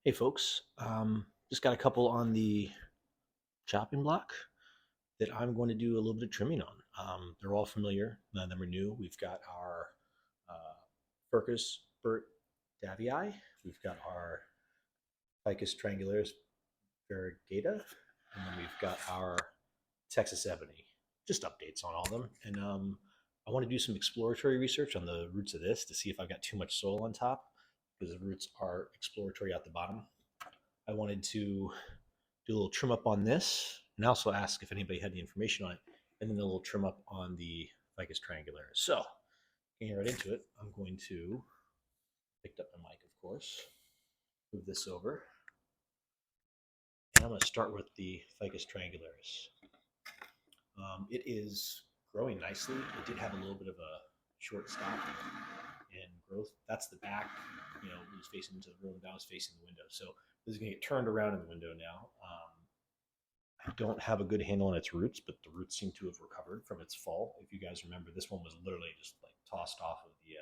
Hey folks, just got a couple on the chopping block that I'm going to do a little bit of trimming on. They're all familiar, none of them are new. We've got our uh, Ficus Burtt-Davyi, we've got our Ficus triangularis variegata, and then we've got our Texas Ebony. Just updates on all of them. And I want to do some exploratory research on the roots of this to see if I've got too much soil on top because the roots are exploratory at the bottom. I wanted to do a little trim up on this and also ask if anybody had the information on it, and then a little trim up on the Ficus triangularis. So, getting right into it, I'm going to pick up my mic, of course, move this over, and I'm going to start with the Ficus triangularis. It is growing nicely. It did have a little bit of a short stop in growth. That's the back, it was facing into the room. That was facing the window. So this is going to get turned around in the window now. I don't have a good handle on its roots, but the roots seem to have recovered from its fall. If you guys remember, this one was literally just like tossed off of the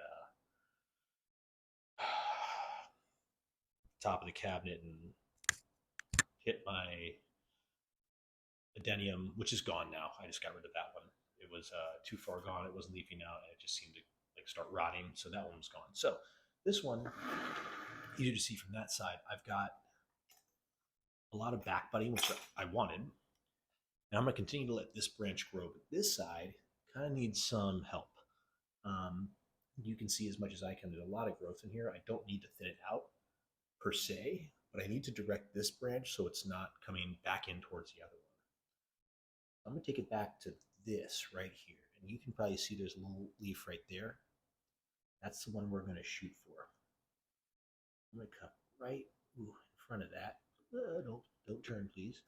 top of the cabinet and hit my adenium, which is gone now. I just got rid of that one. It was too far gone. It wasn't leafing out, and it just seemed to like start rotting. So that one was gone. So this one, easy to see from that side. I've got a lot of back budding, which I wanted, and I'm going to continue to let this branch grow. But this side kind of needs some help. Um, you can see as much as I can. There's a lot of growth in here. I don't need to thin it out per se, but I need to direct this branch so it's not coming back in towards the other one. I'm going to take it back to this right here. And you can probably see there's a little leaf right there. That's the one we're going to shoot for. I'm going to cut right in front of that. Don't turn, please.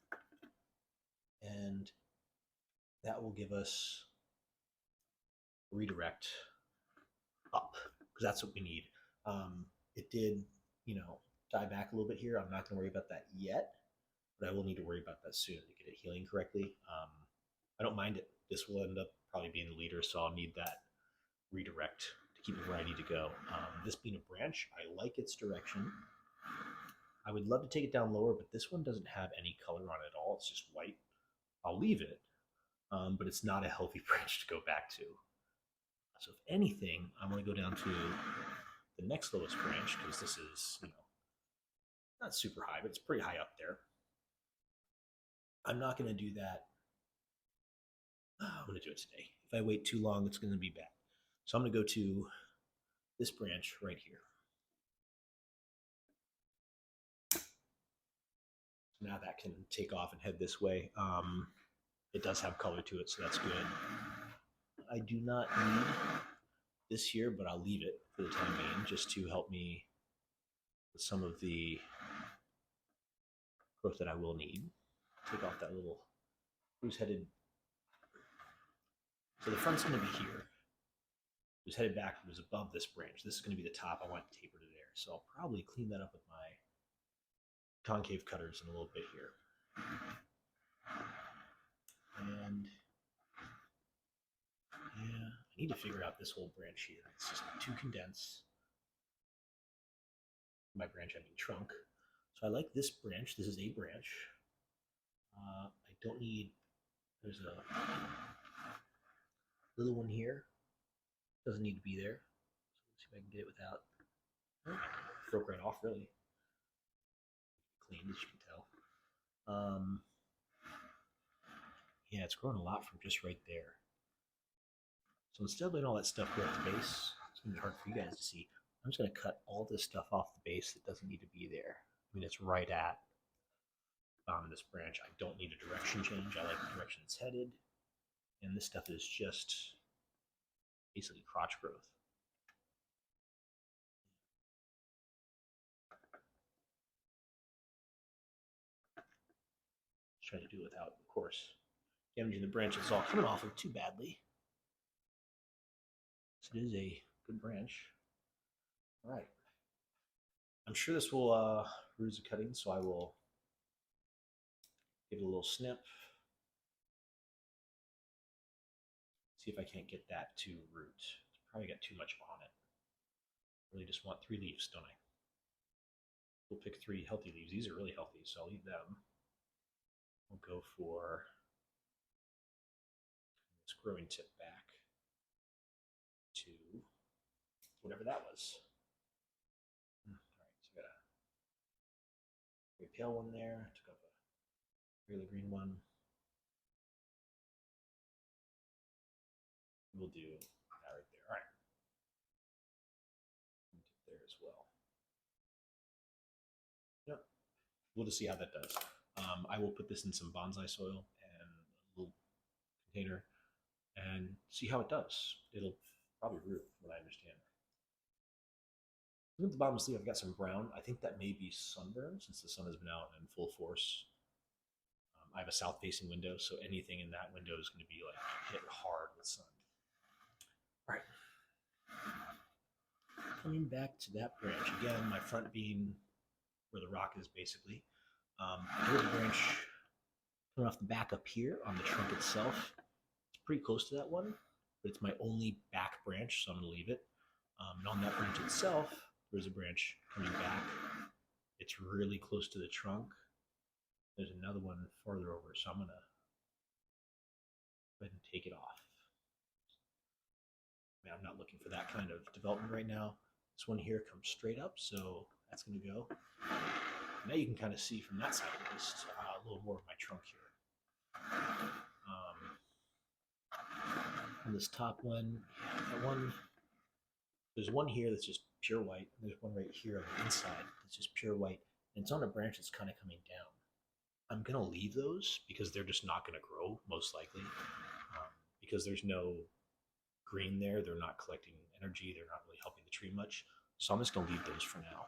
And that will give us redirect up because that's what we need. It did, die back a little bit here. I'm not going to worry about that yet, but I will need to worry about that soon to get it healing correctly. I don't mind it. This will end up probably being the leader, so I'll need that redirect to keep it where I need to go. This being a branch, I like its direction. I would love to take it down lower, but this one doesn't have any color on it at all. It's just white. I'll leave it, but it's not a healthy branch to go back to. So if anything, I'm going to go down to the next lowest branch because this is, not super high, but it's pretty high up there. I'm not going to do that. I'm going to do it today. If I wait too long, it's going to be bad. So I'm going to go to this branch right here. So now that can take off and head this way. It does have color to it, so that's good. I do not need this here, but I'll leave it for the time being just to help me with some of the growth that I will need. Take off that little who's headed. So the front's going to be here. It was headed back. It was above this branch. This is going to be the top. I want to taper to there. So I'll probably clean that up with my concave cutters in a little bit here. And yeah, I need to figure out this whole branch here. It's just too condensed. By branch, I mean trunk. So I like this branch. This is a branch. I don't need, there's a little one here. Doesn't need to be there. So let's see if I can get it without. Broke right off, really. Clean, as you can tell. Yeah, it's growing a lot from just right there. So instead of letting all that stuff go at the base, it's going to be hard for you guys to see. I'm just going to cut all this stuff off the base that doesn't need to be there. I mean, it's right at this branch. I don't need a direction change. I like the direction it's headed. And this stuff is just basically crotch growth. Just trying to do it without, of course, damaging the branch it's all coming off of too badly. So it is a good branch. All right. I'm sure this will bruise the cutting, so I will give it a little snip. See if I can't get that to root. It's probably got too much on it. Really just want 3 leaves, don't I? We'll pick 3 healthy leaves. These are really healthy, so I'll eat them. We'll go for this growing tip back to whatever that was. All right, so I got a very pale one there. Took off a really green one. We'll do that right there. All right. There as well. Yep. We'll just see how that does. I will put this in some bonsai soil and a little container and see how it does. It'll probably root, from what I understand. Look at the bottom of the sleeve. I've got some brown. I think that may be sunburn since the sun has been out in full force. I have a south-facing window, so anything in that window is going to be like hit hard with sun. All right. Coming back to that branch again, my front being where the rock is basically. I do a branch coming off the back up here on the trunk itself. It's pretty close to that one, but it's my only back branch, so I'm going to leave it. And on that branch itself, there's a branch coming back. It's really close to the trunk. There's another one farther over, so I'm going to go ahead and take it off. I mean, I'm not looking for that kind of development right now. This one here comes straight up, so that's going to go. Now you can kind of see from that side at least a little more of my trunk here. On this top one, that one, there's one here that's just pure white, and there's one right here on the inside that's just pure white, and it's on a branch that's kind of coming down. I'm going to leave those because they're just not going to grow, most likely, because there's no green there. They're not collecting energy. They're not really helping the tree much. So I'm just going to leave those for now.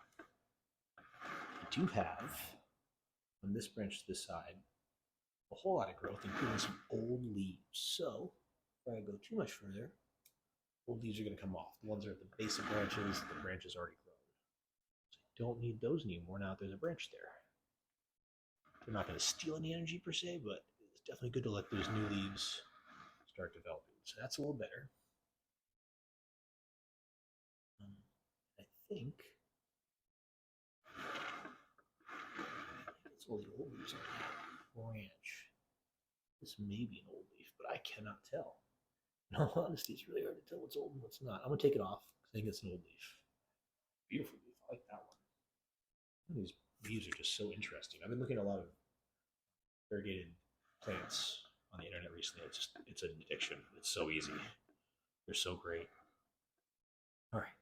I do have, on this branch to this side, a whole lot of growth, including some old leaves. So if I go too much further, old leaves are going to come off. The ones that are at the base of branches, the branch is already grown. So I don't need those anymore now that there's a branch there. They're not going to steal any energy per se, but it's definitely good to let those new leaves start developing. So that's a little better. I think it's all the old leaves on that branch. This may be an old leaf, but I cannot tell. In all honesty, it's really hard to tell what's old and what's not. I'm going to take it off because I think it's an old leaf. Beautiful leaf. I like that one. These leaves are just so interesting. I've been looking at a lot of variegated plants on the internet recently. It's an addiction. It's so easy. They're so great. All right.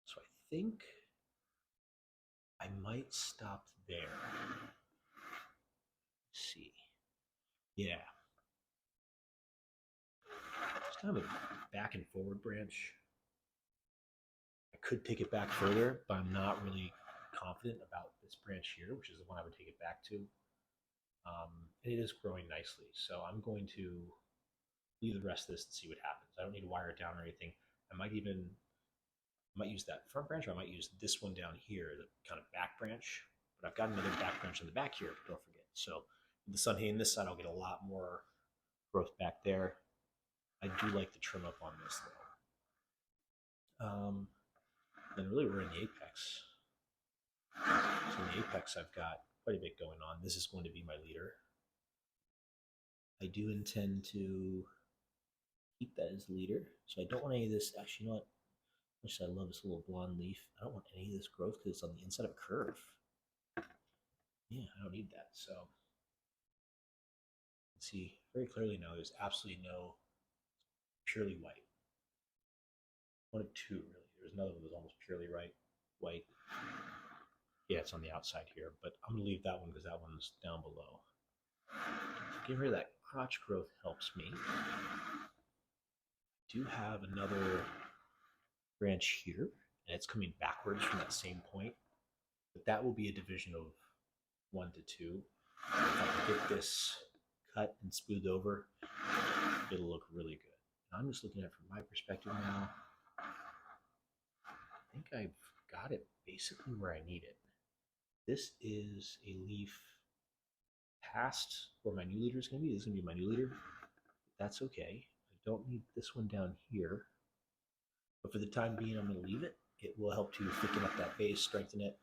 So I think I might stop there. Let's see. Yeah. It's kind of a back and forward branch. I could take it back further, but I'm not really confident about this branch here, which is the one I would take it back to. And it is growing nicely, so I'm going to leave the rest of this and see what happens. I don't need to wire it down or anything. I might use that front branch, or I might use this one down here, the kind of back branch. But I've got another back branch in the back here, don't forget. So with the sun hitting this side, I'll get a lot more growth back there. I do like the trim up on this though. Then really we're in the apex. So in the apex, I've got quite a bit going on. This is going to be my leader. I do intend to keep that as leader. So I don't want any of this. Actually, you know what? Much as I love this little blonde leaf, I don't want any of this growth because it's on the inside of a curve. Yeah, I don't need that. So you can see very clearly now there's absolutely no purely white. One of two, really. There's another one that was almost purely white. Yeah, it's on the outside here, but I'm going to leave that one because that one's down below. Getting rid of that crotch growth helps me. I do have another branch here, and it's coming backwards from that same point, but that will be a division of 1 to 2. If I can get this cut and smoothed over, it'll look really good. And I'm just looking at it from my perspective now. I think I've got it basically where I need it. This is a leaf past where my new leader is going to be. This is going to be my new leader. That's okay. I don't need this one down here. But for the time being, I'm going to leave it. it will help to thicken up that base, strengthen it.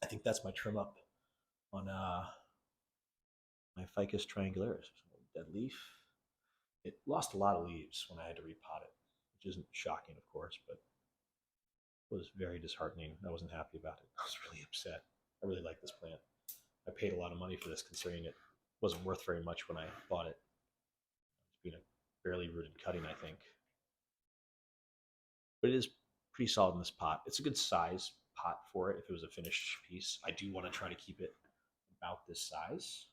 I think that's my trim up on my Ficus triangularis. Dead leaf. It lost a lot of leaves when I had to repot it, which isn't shocking, of course, but it was very disheartening. I wasn't happy about it. I was really upset. I really like this plant. I paid a lot of money for this, considering it wasn't worth very much when I bought it. It's been a barely rooted cutting, I think. But it is pretty solid in this pot. It's a good size pot for it if it was a finished piece. I do want to try to keep it about this size.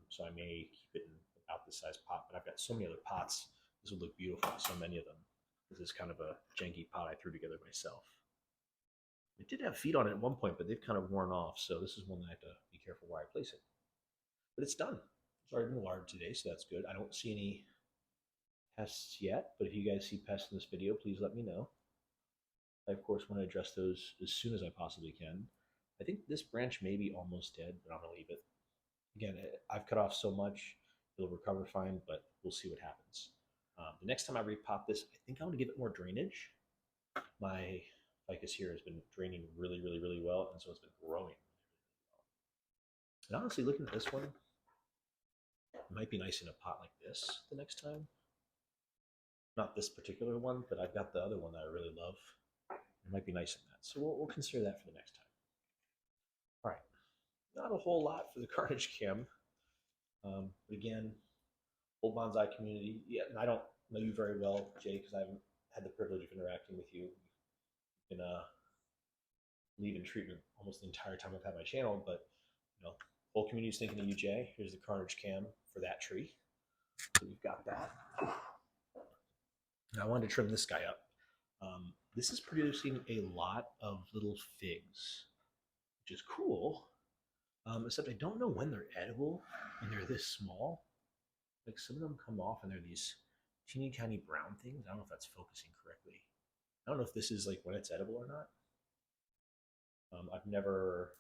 So I may keep it in about this size pot, but I've got so many other pots. This would look beautiful, so many of them. This is kind of a janky pot I threw together myself. It did have feet on it at one point, but they've kind of worn off, so this is one that I have to be careful where I place it. But it's done. It's already been watered today, so that's good. I don't see any pests yet, but if you guys see pests in this video, please let me know. I, of course, want to address those as soon as I possibly can. I think this branch may be almost dead, but I'm going to leave it. Again, I've cut off so much, it'll recover fine, but we'll see what happens. The next time I repot this, I think I'm going to give it more drainage. My ficus here has been draining really, really, really well, and so it's been growing really, really well. And honestly, looking at this one, it might be nice in a pot like this the next time. Not this particular one, but I've got the other one that I really love. It might be nice in that. So we'll consider that for the next time. All right. Not a whole lot for the carnage chem. But again, whole bonsai community. Yeah, and I don't know you very well, Jay, because I haven't had the privilege of interacting with you. You've been leave in treatment almost the entire time I've had my channel, but you know, whole community's thinking of you, Jay. Here's the carnage cam for that tree. So we've got that. And I wanted to trim this guy up. This is producing a lot of little figs, which is cool. Except I don't know when they're edible and they're this small. Like some of them come off and they're these teeny tiny brown things. I don't know if that's focusing correctly. I don't know if this is like when it's edible or not. I've never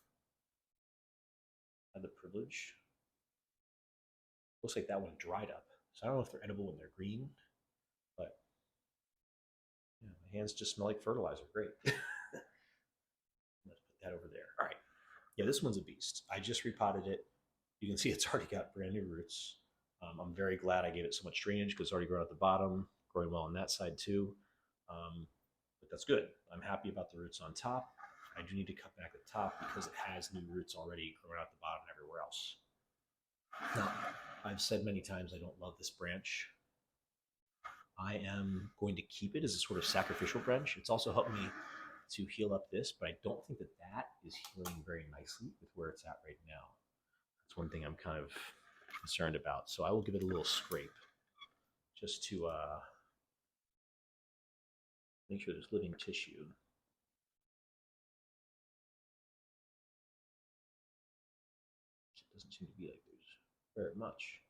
had the privilege. Looks like that one dried up. So I don't know if they're edible when they're green, but yeah, my hands just smell like fertilizer. Great. Let's put that over there. All right. Yeah, this one's a beast. I just repotted it. You can see it's already got brand new roots. I'm very glad I gave it so much drainage because it's already grown at the bottom, growing well on that side too. But that's good. I'm happy about the roots on top. I do need to cut back the top because it has new roots already growing out the bottom and everywhere else. Now, I've said many times I don't love this branch. I am going to keep it as a sort of sacrificial branch. It's also helped me to heal up this, but I don't think that that is healing very nicely with where it's at right now. That's one thing I'm kind of concerned about. So I will give it a little scrape just to make sure there's living tissue. It doesn't seem to be like there's very much.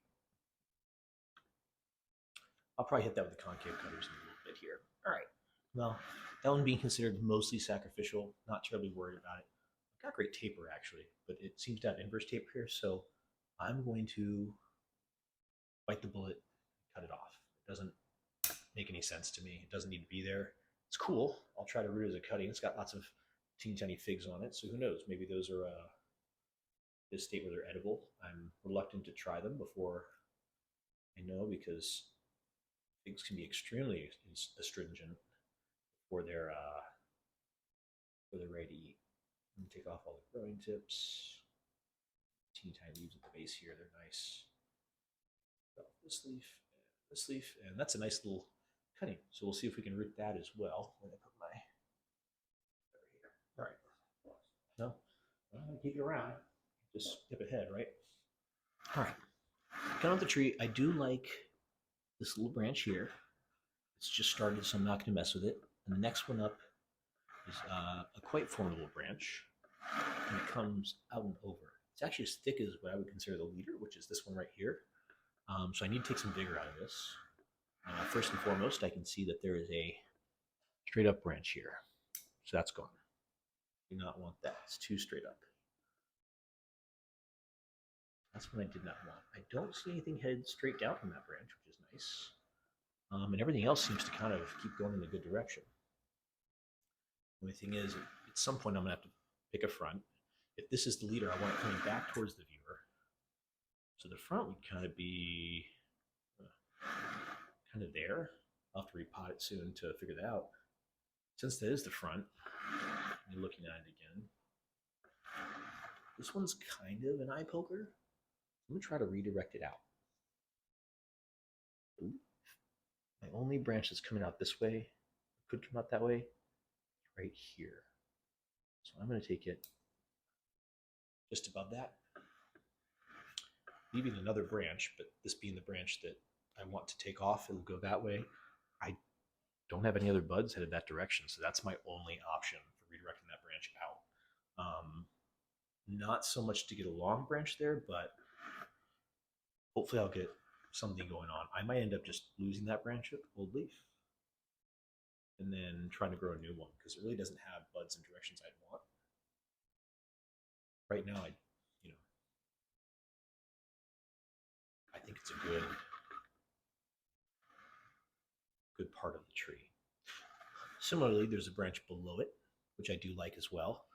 I'll probably hit that with the concave cutters in a little bit here. All right. Well, that one being considered mostly sacrificial, not terribly worried about it. I've got great taper actually, but it seems to have inverse taper here, so I'm going to bite the bullet, cut it off. It doesn't make any sense to me. It doesn't need to be there. It's cool. I'll try to root it as a cutting. It's got lots of teeny tiny figs on it, so who knows? Maybe those are this state where they're edible. I'm reluctant to try them before I know because figs can be extremely astringent before they're ready to eat. I'm gonna take off all the growing tips. Teeny tiny leaves at the base here. They're nice. Got this leaf, and that's a nice little cutting. So we'll see if we can root that as well. When I put my over here. All right. No, I'm gonna keep you around. Just skip ahead, right? All right. Cut off the tree. I do like this little branch here. It's just started, so I'm not going to mess with it. And the next one up is a quite formidable branch, and it comes out and over. It's actually as thick as what I would consider the leader, which is this one right here. So I need to take some vigor out of this. First and foremost, I can see that there is a straight up branch here. So that's gone. Do not want that. It's too straight up. That's what I did not want. I don't see anything headed straight down from that branch, which is nice. And everything else seems to kind of keep going in a good direction. The only thing is, at some point, I'm going to have to pick a front. If this is the leader, I want it coming back towards the viewer. So the front would kind of be kind of there. I'll have to repot it soon to figure that out. Since that is the front, you're looking at it again. This one's kind of an eye poker. I'm going to try to redirect it out. My only branch that's coming out this way, could come out that way, right here. So I'm going to take it just above that, leaving another branch, but this being the branch that I want to take off, it'll go that way. I don't have any other buds headed that direction, so that's my only option for redirecting that branch out. Not so much to get a long branch there, but hopefully I'll get something going on. I might end up just losing that branch of old leaf and then trying to grow a new one because it really doesn't have buds in directions I'd want. Right now, I think it's a good part of the tree. Similarly, there's a branch below it, which I do like as well.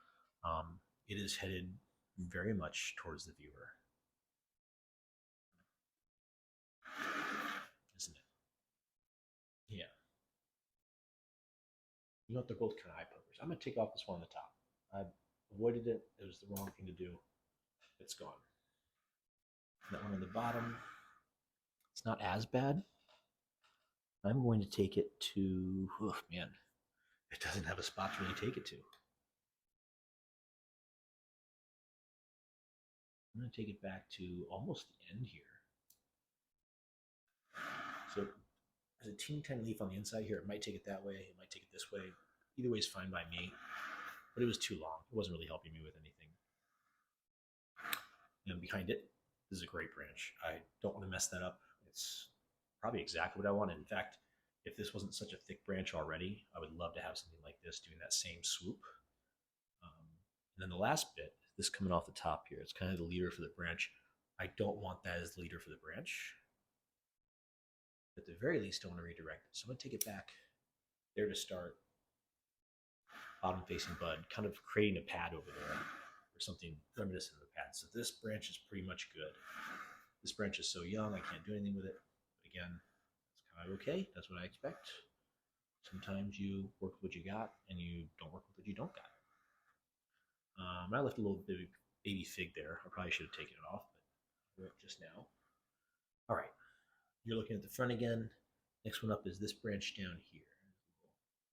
It is headed very much towards the viewer, isn't it? Yeah. You know what? They're both kind of eye pokers. I'm going to take off this one on the top. I avoided it. It was the wrong thing to do. It's gone. That one on the bottom, it's not as bad. I'm going to take it to, oh man, it doesn't have a spot to really take it to. I'm going to take it back to almost the end here. So there's a teeny tiny leaf on the inside here. It might take it that way. It might take it this way. Either way is fine by me, but it was too long. It wasn't really helping me with anything. And behind it, this is a great branch. I don't want to mess that up. It's probably exactly what I wanted. In fact, if this wasn't such a thick branch already, I would love to have something like this doing that same swoop. And then the last bit, this coming off the top here, it's kind of the leader for the branch. I don't want that as the leader for the branch. At the very least, I want to redirect it. So I'm going to take it back there to start. Bottom facing bud, kind of creating a pad over there or something reminiscent of a pad. So this branch is pretty much good. This branch is so young, I can't do anything with it. But again, it's kind of okay. That's what I expect. Sometimes you work with what you got and you don't work with what you don't got. I left a little bit of baby fig there. I probably should have taken it off, but just now. All right, you're looking at the front again. Next one up is this branch down here.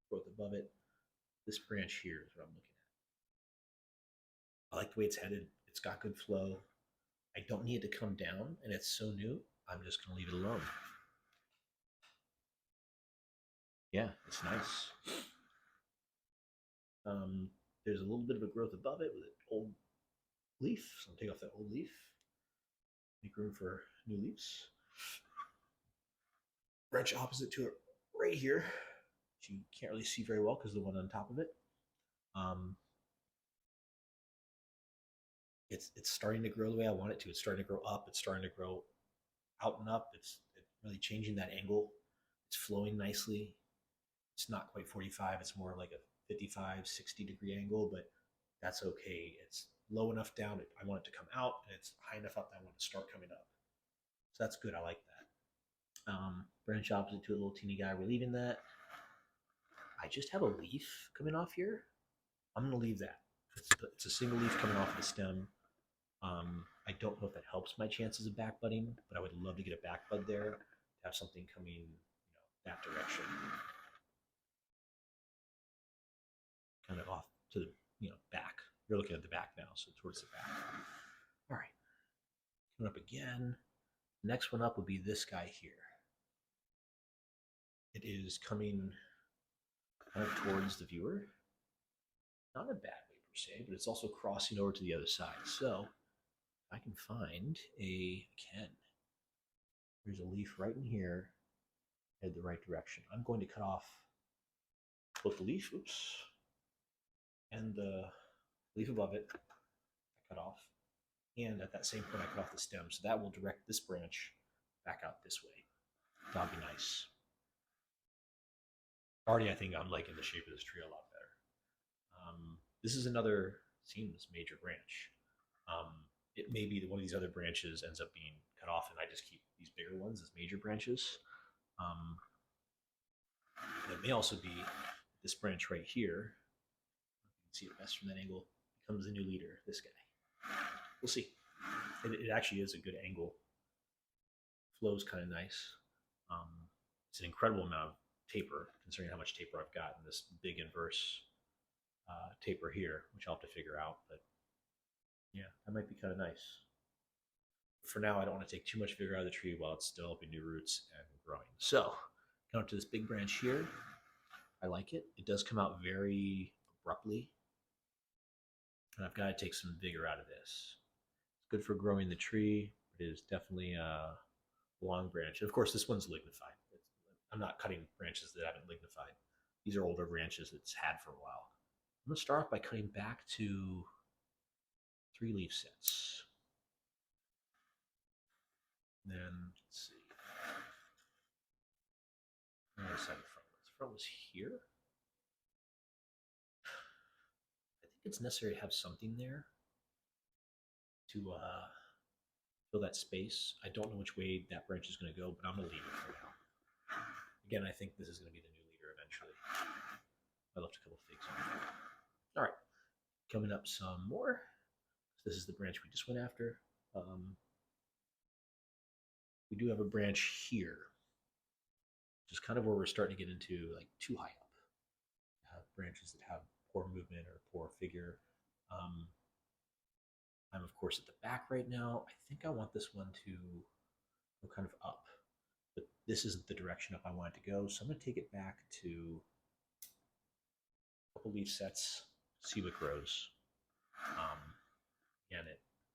Growth above it. This branch here is what I'm looking at. I like the way it's headed. It's got good flow. I don't need it to come down, and it's so new, I'm just going to leave it alone. Yeah, it's nice. There's a little bit of a growth above it with an old leaf, so I'll take off that old leaf. Make room for new leaves. Branch opposite to it right here, which you can't really see very well because the one on top of it. It's starting to grow the way I want it to. It's starting to grow up. It's starting to grow out and up. It's really changing that angle. It's flowing nicely. It's not quite 45. It's more like a 55, 60 degree angle, but that's okay. It's low enough down. I want it to come out, and it's high enough up that I want it to start coming up. So that's good. I like that. Branch opposite to a little teeny guy. We're leaving that. I just have a leaf coming off here. I'm going to leave that. It's a single leaf coming off the stem. I don't know if that helps my chances of back budding, but I would love to get a back bud there, to have something coming, that direction. Kind of off to the, back. You're looking at the back now, so towards the back. All right. Coming up again. Next one up will be this guy here. It is coming kind of towards the viewer. Not in a bad way per se, but it's also crossing over to the other side. So if I can find there's a leaf right in here, head the right direction. I'm going to cut off both the leaf, and the leaf above it, I cut off. And at that same point, I cut off the stem. So that will direct this branch back out this way. That'll be nice. Already, I think I'm liking the shape of this tree a lot better. this is another seems major branch. It may be that one of these other branches ends up being cut off, and I just keep these bigger ones as major branches. It may also be this branch right here. You can see it best from that angle. Becomes the new leader. This guy. We'll see. It actually is a good angle. Flows kind of nice. It's an incredible amount of taper, considering how much taper I've got in this big inverse taper here, which I'll have to figure out. But yeah, that might be kind of nice. For now, I don't want to take too much vigor out of the tree while it's developing new roots and growing. So, come up to this big branch here. I like it. It does come out very abruptly. And I've got to take some vigor out of this. It's good for growing the tree. It is definitely a long branch. And of course, this one's lignified. I'm not cutting branches that haven't lignified. These are older branches it's had for a while. I'm going to start off by cutting back to 3 leaf sets. Then, let's see. I decided the front was. The front was here. I think it's necessary to have something there to fill that space. I don't know which way that branch is going to go, but I'm going to leave it for now. Again, I think this is going to be the new leader eventually. I left a couple figs on there. All right, coming up some more. This is the branch we just went after. We do have a branch here, which is kind of where we're starting to get into like too high up. Have branches that have poor movement or poor figure. I'm of course at the back right now. I think I want this one to go kind of up, but this isn't the direction up I want it to go. So I'm going to take it back to a couple leaf sets, see what grows.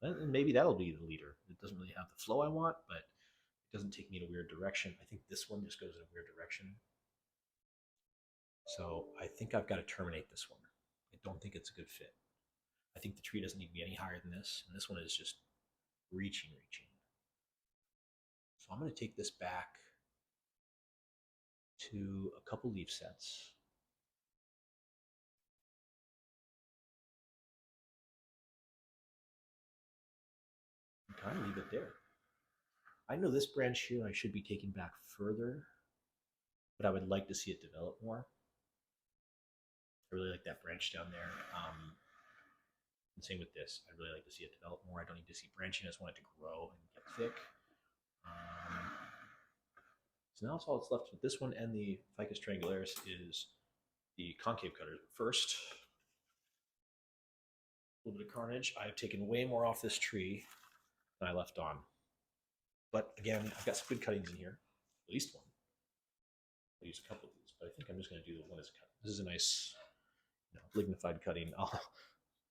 And maybe that'll be the leader. It doesn't really have the flow I want, but it doesn't take me in a weird direction. I think this one just goes in a weird direction. So I think I've got to terminate this one. I don't think it's a good fit. I think the tree doesn't need to be any higher than this, and this one is just reaching. So I'm going to take this back to a couple leaf sets. And kind of leave it there. I know this branch here I should be taking back further, but I would like to see it develop more. I really like that branch down there. And same with this. I'd really like to see it develop more. I don't need to see branching. I just want it to grow and get thick. So now all that's left with this one and the Ficus triangularis is the concave cutters. First, a little bit of carnage. I've taken way more off this tree than I left on. But again, I've got some good cuttings in here, at least one. I'll use a couple of these, but I think I'm just going to do the one as a cut. This is a nice, lignified cutting. I'll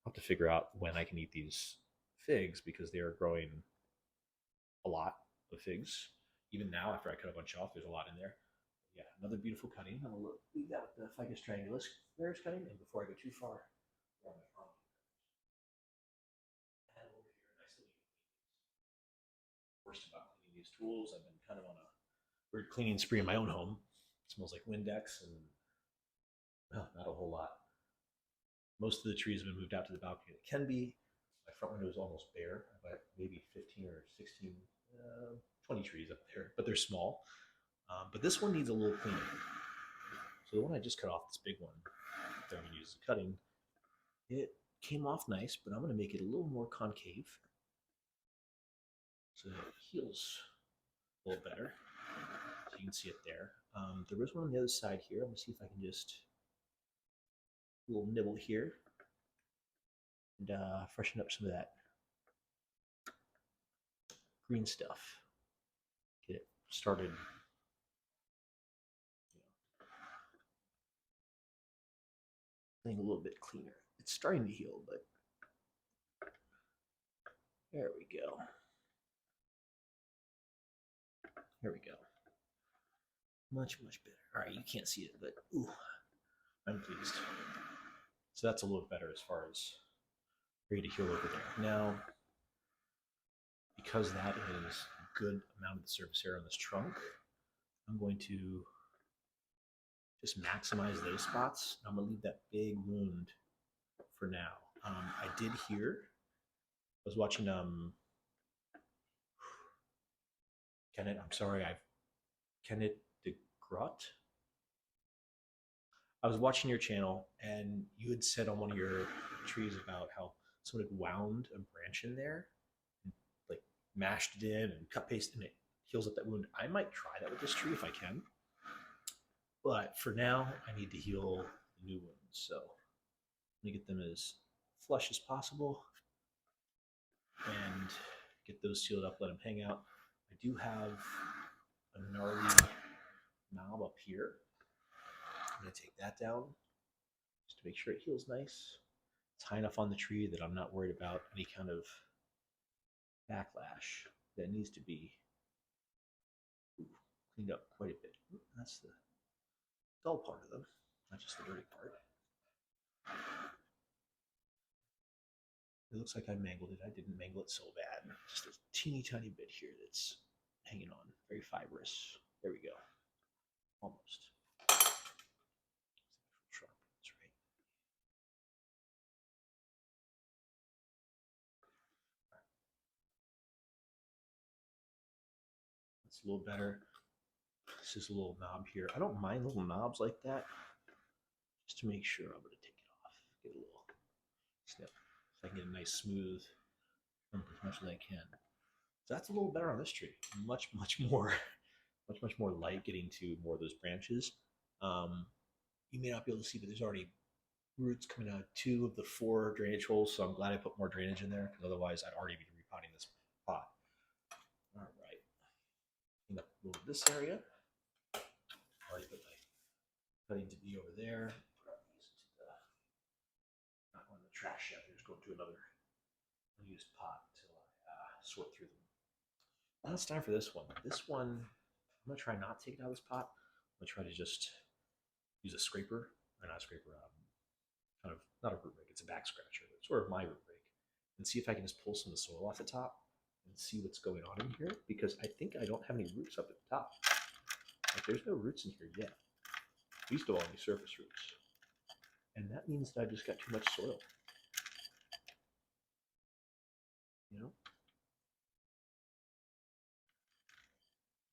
have to figure out when I can eat these figs because they are growing a lot of figs. Even now, after I cut a bunch off, there's a lot in there. Yeah, another beautiful cutting. I'm going to leave that with the Ficus triangularis cutting. And before I go too far, and over here, nice little worst about cleaning these tools. I've been kind of on a weird cleaning spree in my own home. It smells like Windex and not a whole lot. Most of the trees have been moved out to the balcony. It can be. My front window is almost bare. I've got maybe 15 or 16, 20 trees up there, but they're small. But this one needs a little cleaning. So the one I just cut off, this big one, that I'm going to use as cutting, it came off nice, but I'm going to make it a little more concave so that it heals a little better. So you can see it there. There was one on the other side here. I'm going to see if I can just a little nibble here and freshen up some of that green stuff. Get it started. Getting a little bit cleaner. It's starting to heal, but there we go. There we go. Much better. All right, you can't see it, but ooh, I'm pleased. So that's a little better as far as ready to heal over there. Now, because that is a good amount of the surface area on this trunk, I'm going to just maximize those spots. I'm going to leave that big wound for now. I did hear, I was watching Kenneth, I'm sorry, Kenneth DeGrot. I was watching your channel and you had said on one of your trees about how someone had wound a branch in there, and, like mashed it in and cut paste and it heals up that wound. I might try that with this tree if I can. But for now, I need to heal the new wounds. So let me get them as flush as possible and get those sealed up, let them hang out. I do have a gnarly knob up here. I'm going to take that down just to make sure it heals nice. It's high enough on the tree that I'm not worried about any kind of backlash that needs to be cleaned up quite a bit. That's the dull part of them, not just the dirty part. It looks like I mangled it. I didn't mangle it so bad. Just a teeny tiny bit here that's hanging on. Very fibrous. There we go. Almost. Sharp. That's right. That's a little better. This is a little knob here. I don't mind little knobs like that. Just to make sure, I'm going to take it off. Get a little snip. So I can get a nice smooth as much as I can. So that's a little better on this tree. Much more light, getting to more of those branches. You may not be able to see, but there's already roots coming out of 2 of the 4 drainage holes. So I'm glad I put more drainage in there, because otherwise I'd already be repotting this pot. All right. Clean up a little of this area. Already put my cutting to be over there. Put our these into the, not on the trash yet. They're just going to another unused pot until I sort through them. Now it's time for this one. This one, I'm going to try not to take it out of this pot. I'm going to try to just use a scraper, or not a scraper, kind of, not a root rake, it's a back scratcher, but sort of my root rake, and see if I can just pull some of the soil off the top and see what's going on in here, because I think I don't have any roots up at the top. Like, there's no roots in here yet. These do all any surface roots. And that means that I just got too much soil. You know?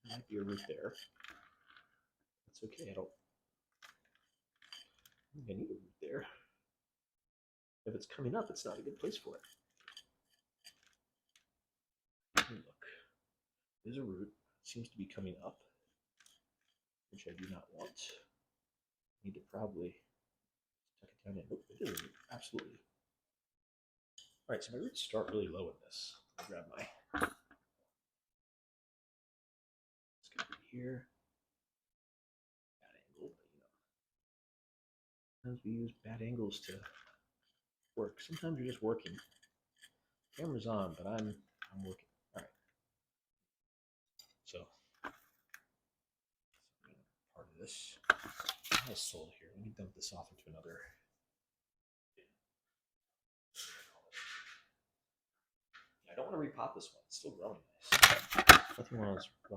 There might be a root there. That's okay, I don't think I need a root there. If it's coming up, it's not a good place for it. Look, there's a root. It seems to be coming up, which I do not want. I need to probably tuck it down in. Nope, it is a root. Absolutely. All right, so my roots start really low in this. I'll grab my here. Bad angle, but you know. Sometimes we use bad angles to work. Sometimes you're just working. Camera's on, but I'm working. All right. So part of this. Nice soil here. Let me dump this off into another. I don't want to repot this one. It's still growing nice. Nothing wrong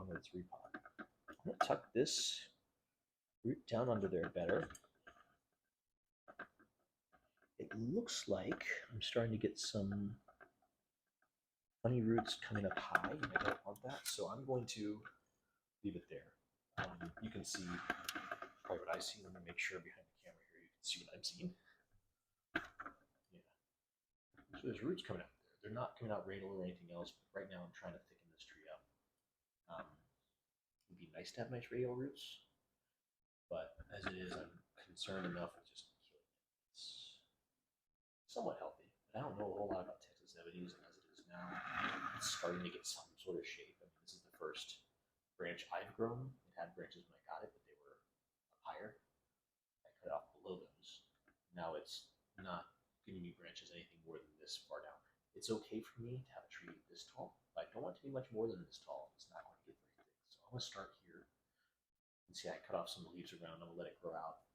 with its repot. I'm going to tuck this root down under there better. It looks like I'm starting to get some funny roots coming up high, and I don't want that, so I'm going to leave it there. You can see probably what I see. Let me make sure behind the camera here you can see what I'm seeing. Yeah. So there's roots coming out there. They're not coming out radial or anything else, but right now I'm trying to thicken this tree up. It'd be nice to have nice radial roots, but as it is, I'm concerned enough with just killing it. It's somewhat healthy, but I don't know a whole lot about Texas Ebonies, and as it is now, it's starting to get some sort of shape. I mean, this is the first branch I've grown. It had branches when I got it, but they were up higher. I cut off below those. Now it's not giving me branches anything more than this far down. It's okay for me to have a tree this tall, but I don't want it to be much more than this tall. It's not going to get very thick. So I'm going to start here. And see, I cut off some of the leaves around. I'm going to let it grow out.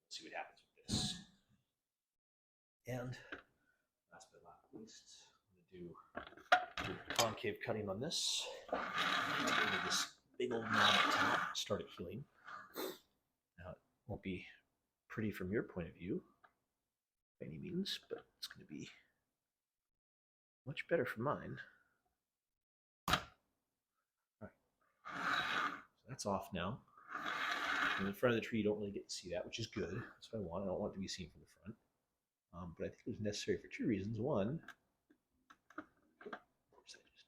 Let's see what happens with this. And last but not least, I'm going to do concave cutting on this. Into this big old knob at the top. Start it healing. Now, it won't be pretty from your point of view, by any means, but it's going to be much better for mine. All right. So that's off now. And in front of the tree, you don't really get to see that, which is good. That's what I want. I don't want it to be seen from the front. But I think it was necessary for two reasons. One, of course, I just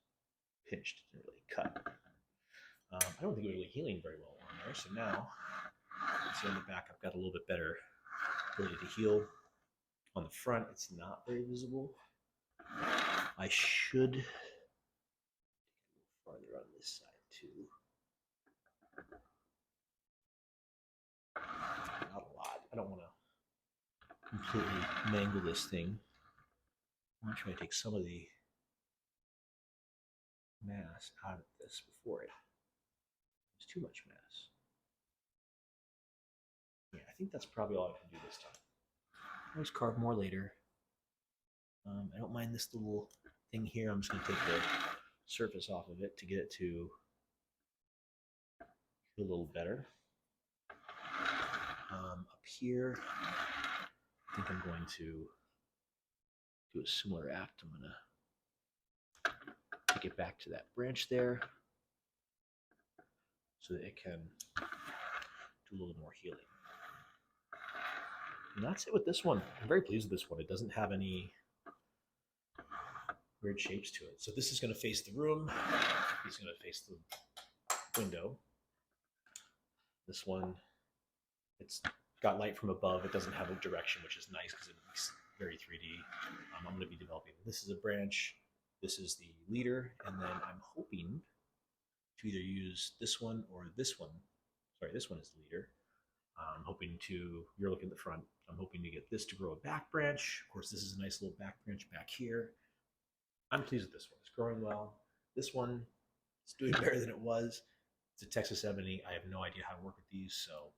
pinched, didn't really cut. I don't think it was really healing very well on there. So now, see on the back, I've got a little bit better ability to heal. On the front, it's not very visible. I should take a little farther on this side too. Not a lot. I don't want to completely mangle this thing. I'm trying to take some of the mass out of this before it. There's too much mass. Yeah, I think that's probably all I can do this time. I'll just carve more later. I don't mind this little thing here. I'm just going to take the surface off of it to get it to feel a little better. Up here, I think I'm going to do a similar act. I'm going to take it back to that branch there so that it can do a little more healing. And that's it with this one. I'm very pleased with this one. It doesn't have any weird shapes to it. So this is going to face the room. He's going to face the window. This one, it's got light from above. It doesn't have a direction, which is nice because it looks very 3D. I'm going to be developing. This is a branch. This is the leader. And then I'm hoping to either use this one or this one. Sorry, this one is the leader. I'm hoping to, you're looking at the front, I'm hoping to get this to grow a back branch. Of course, this is a nice little back branch back here. I'm pleased with this one. It's growing well. This one is doing better than it was. It's a Texas Ebony. I have no idea how to work with these, so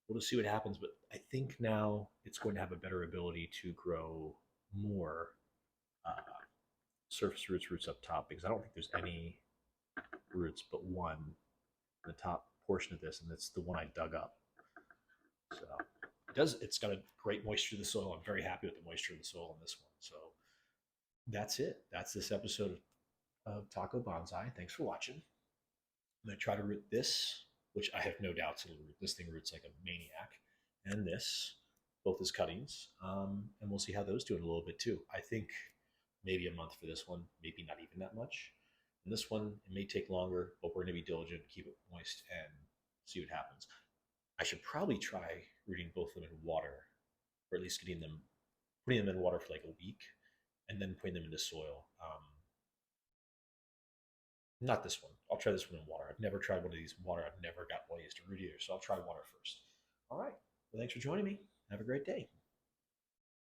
we'll just see what happens. But I think now it's going to have a better ability to grow more surface roots up top, because I don't think there's any roots but one in the top portion of this, and that's the one I dug up. So it's got a great moisture of the soil. I'm very happy with the moisture of the soil on this one. So that's it. That's this episode of Taco Bonsai. Thanks for watching. I'm going to try to root this, which I have no doubts it'll root. This thing roots like a maniac. And this, both as cuttings. And we'll see how those do in a little bit too. I think maybe a month for this one, maybe not even that much. And this one, it may take longer, but we're going to be diligent, keep it moist, and see what happens. I should probably try rooting both of them in water, or at least putting them in water for like a week, and then putting them into soil. Not this one. I'll try this one in water. I've never tried one of these in water. I've never got one of these to root either, so I'll try water first. All right. Well, thanks for joining me. Have a great day.